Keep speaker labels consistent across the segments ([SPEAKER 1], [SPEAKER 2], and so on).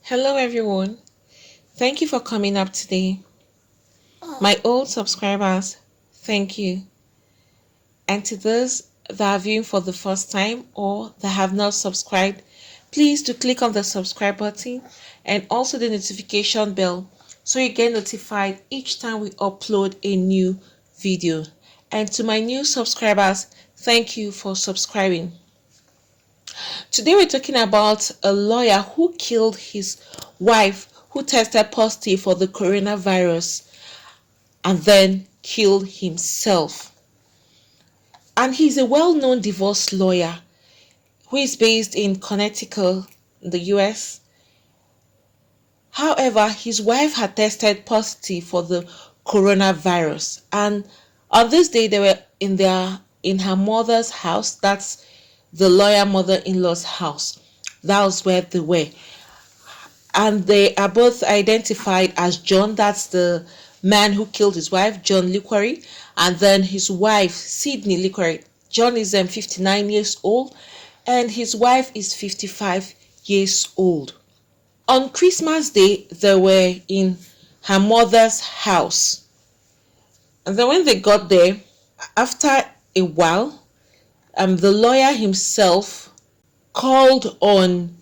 [SPEAKER 1] Hello everyone. Thank you for coming up today. My old subscribers, thank you. And to those that are viewing for the first time or that have not subscribed, please do click on the subscribe button and also the notification bell so you get notified each time we upload a new video. And to my new subscribers, thank you for subscribing. Today we're talking about a lawyer who killed his wife who tested positive for the coronavirus and then killed himself. And he's a well-known divorce lawyer who is based in Connecticut, the US. However, his wife had tested positive for the coronavirus, and on this day they were in her mother's house. That's the lawyer mother-in-law's house. That was where they were. And they are both identified as John. That's the man who killed his wife, John Liquori, and then his wife, Sydney Liquori. John is 59 years old and his wife is 55 years old. On Christmas Day, they were in her mother's house. And then when they got there, after a while, the lawyer himself called on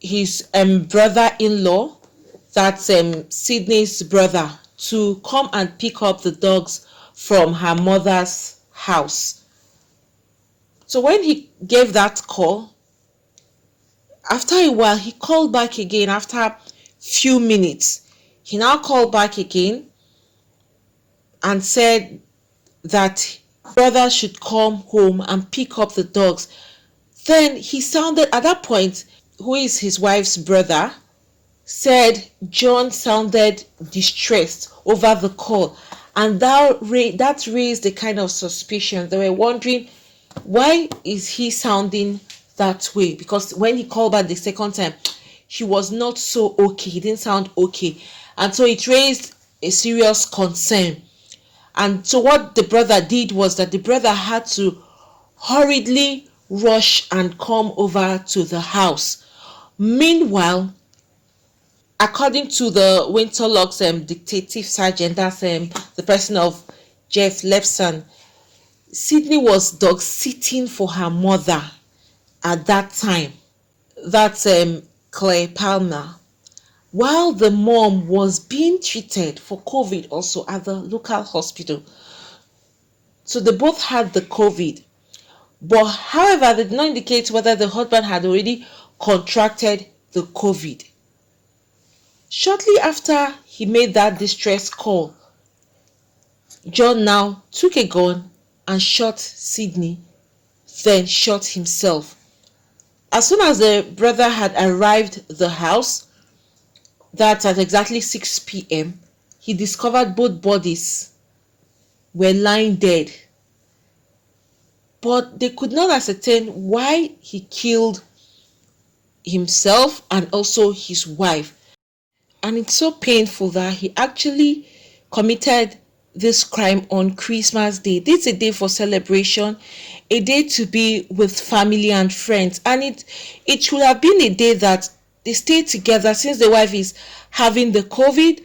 [SPEAKER 1] his brother-in-law, that's Sydney's brother, to come and pick up the dogs from her mother's house. So when he gave that call, after a while, he called back again. After a few minutes, he now called back again and said that brother should come home and pick up the dogs. Then he sounded, at that point, who is his wife's brother, said John sounded distressed over the call, and that raised a kind of suspicion. They were wondering, why is he sounding that way? Because when he called back the second time, he was not so okay. He didn't sound okay, and so it raised a serious concern. And so what the brother did was that the brother had to hurriedly rush and come over to the house. Meanwhile, according to the Winterloch's detective sergeant, that's the person of Jeff Lepson, Sydney was dog sitting for her mother at that time. That's Claire Palmer. While the mom was being treated for COVID also at the local hospital. So they both had the COVID. But however, they did not indicate whether the husband had already contracted the COVID. Shortly after he made that distress call, John now took a gun and shot Sydney, then shot himself. As soon as the brother had arrived at the house, that's at exactly 6 p.m., he discovered both bodies were lying dead. But they could not ascertain why he killed himself and also his wife. And it's so painful that he actually committed this crime on Christmas Day. This is a day for celebration, a day to be with family and friends. And it should have been a day that they stay together, since the wife is having the COVID,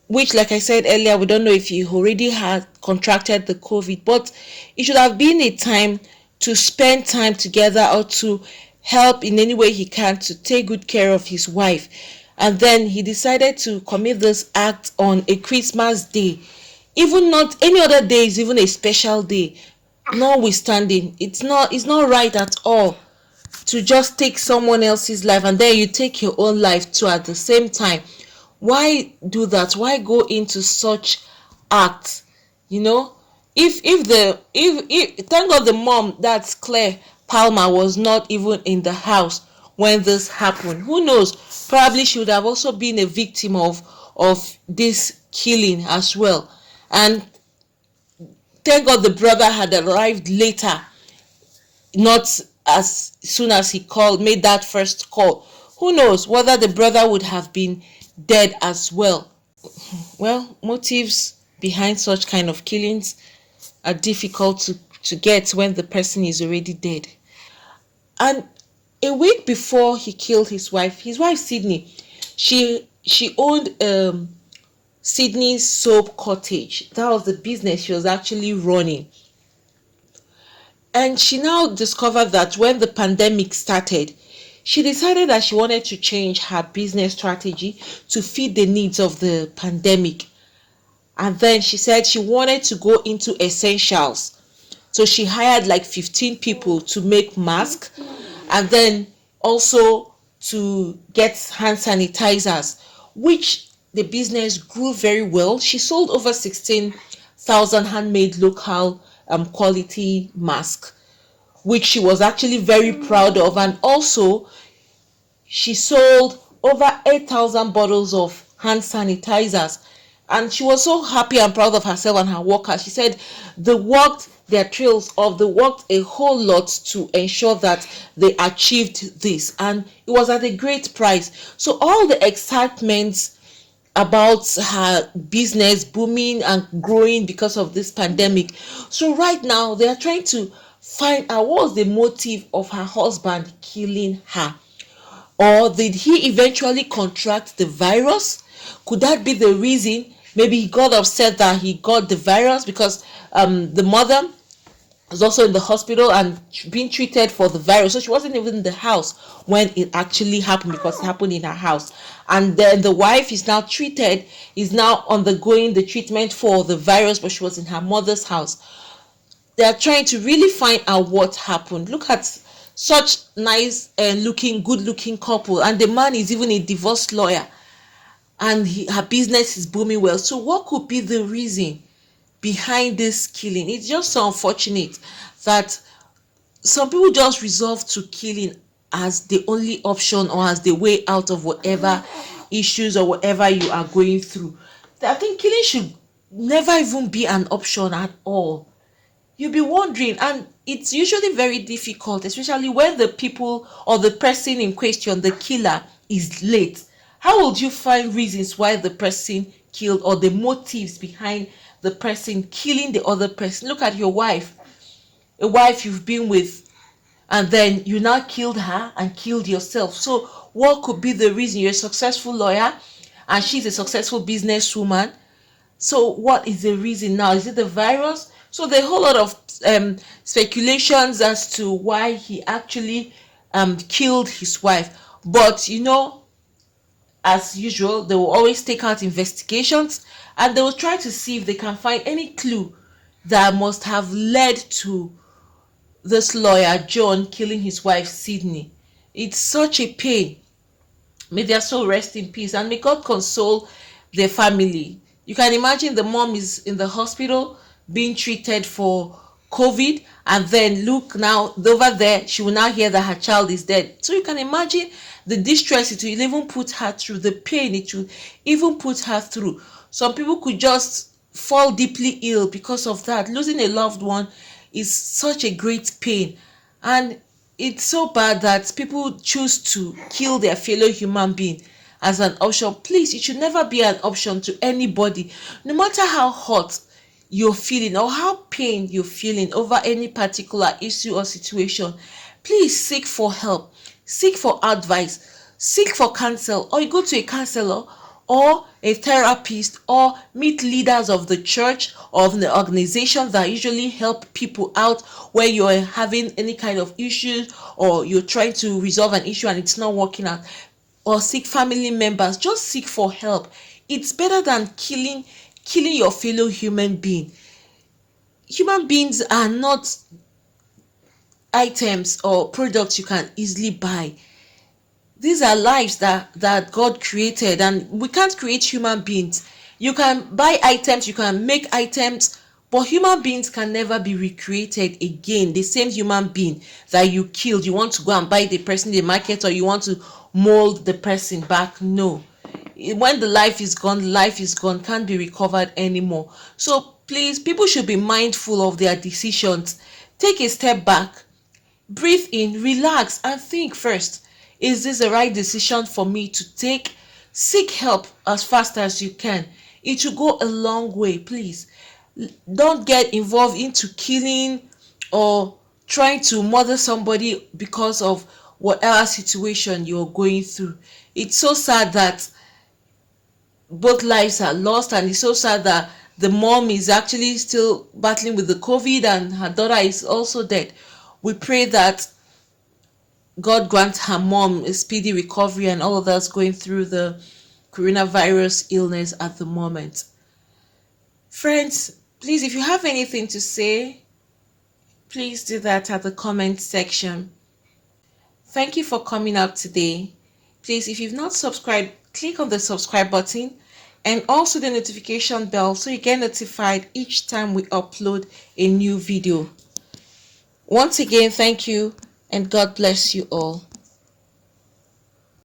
[SPEAKER 1] which, like I said earlier, we don't know if he already had contracted the COVID, but it should have been a time to spend time together or to help in any way he can to take good care of his wife. And then he decided to commit this act on a Christmas Day. Even not any other day is even a special day. Notwithstanding, it's not right at all to just take someone else's life and then you take your own life too at the same time. Why do that? Why go into such acts? If thank God the mom, that's Claire Palmer, was not even in the house when this happened. Who knows? Probably she would have also been a victim of this killing as well. And thank God the brother had arrived later, not as soon as he made that first call. Who knows whether the brother would have been dead as well. Well, motives behind such kind of killings are difficult to get when the person is already dead. And a week before he killed his wife Sydney, She owned Sydney's Soap Cottage. That was the business she was actually running. And she now discovered that when the pandemic started, she decided that she wanted to change her business strategy to fit the needs of the pandemic. And then she said she wanted to go into essentials. So she hired like 15 people to make masks, and then also to get hand sanitizers, which the business grew very well. She sold over 16,000 handmade local quality masks, which she was actually very proud of. And also she sold over 8,000 bottles of hand sanitizers, and she was so happy and proud of herself and her workers. She said they worked their trails off, they worked a whole lot to ensure that they achieved this, and it was at a great price. So all the excitement about her business booming and growing because of this pandemic. So right now they are trying to find out what was the motive of her husband killing her. Or did he eventually contract the virus? Could that be the reason? Maybe he got upset that he got the virus because the mother was also in the hospital and being treated for the virus. So she wasn't even in the house when it actually happened, because it happened in her house. And then the wife is now treated, is now undergoing the treatment for the virus, but she was in her mother's house. They are trying to really find out what happened. Look at such nice and good looking couple, and the man is even a divorce lawyer, and her business is booming well. So what could be the reason behind this killing? It's just so unfortunate that some people just resolve to killing as the only option or as the way out of whatever issues or whatever you are going through. I think killing should never even be an option at all. You'll be wondering, and it's usually very difficult, especially when the people or the person in question, the killer, is late. How would you find reasons why the person killed, or the motives behind the person killing the other person? Look at your wife, a wife you've been with, and then you now killed her and killed yourself. So what could be the reason? You're a successful lawyer and she's a successful businesswoman. So what is the reason now? Is it the virus? So there are a whole lot of speculations as to why he actually killed his wife. But as usual, they will always take out investigations, and they will try to see if they can find any clue that must have led to this lawyer John killing his wife Sydney. It's such a pain. May their soul rest in peace, and may God console their family. You can imagine the mom is in the hospital being treated for COVID, and then look now over there, she will now hear that her child is dead. So you can imagine the distress it will even put her through, the pain it will even put her through. Some people could just fall deeply ill because of that. Losing a loved one is such a great pain, and it's so bad that people choose to kill their fellow human being as an option. Please, it should never be an option to anybody, no matter how hot you're feeling or how pain you're feeling over any particular issue or situation. Please seek for help, seek for advice, seek for counsel, or you go to a counselor or a therapist, or meet leaders of the church or of the organizations that usually help people out where you're having any kind of issues, or you're trying to resolve an issue and it's not working out. Or seek family members. Just seek for help. It's better than killing your fellow human being. Human beings are not items or products you can easily buy. These are lives that God created, and we can't create human beings. You can buy items, you can make items, but human beings can never be recreated again. The same human being that you killed, you want to go and buy the person in the market, or you want to mold the person back? No. When the life is gone, can't be recovered anymore. So please, people should be mindful of their decisions. Take a step back, breathe in, relax, and think first. Is this the right decision for me to take? Seek help as fast as you can. It will go a long way. Please don't get involved into killing or trying to murder somebody because of whatever situation you're going through. It's so sad that both lives are lost, and it's so sad that the mom is actually still battling with the COVID and her daughter is also dead. We pray that God grants her mom a speedy recovery and all of us going through the coronavirus illness at the moment. Friends, please, if you have anything to say, please do that at the comment section. Thank you for coming out today. Please, if you've not subscribed, click on the subscribe button and also the notification bell so you get notified each time we upload a new video. Once again, thank you and God bless you all.